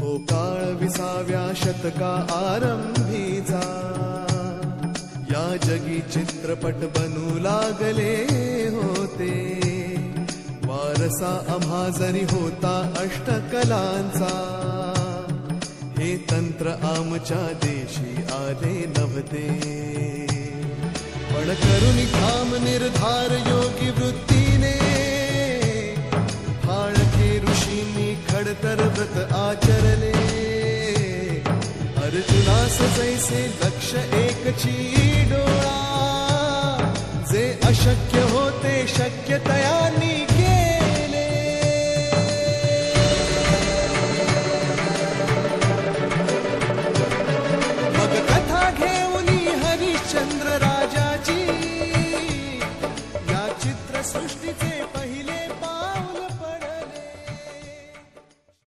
तो काळ 20व्या शतका आरंभीचा, या जगी चित्रपट बनू लागले होते, वारसा आम्हा जरी होता अष्टकलांचा, हे तंत्र आमच्या देशी आले नव्हते, पण करुणी ठाम निर्धार योगी वृत्तीने, फाळके ऋषींनी खडतर व्रत आचरले, अर्जुनास जैसे लक्ष एकची डोळा, जे अशक्य होते शक्यतयांनी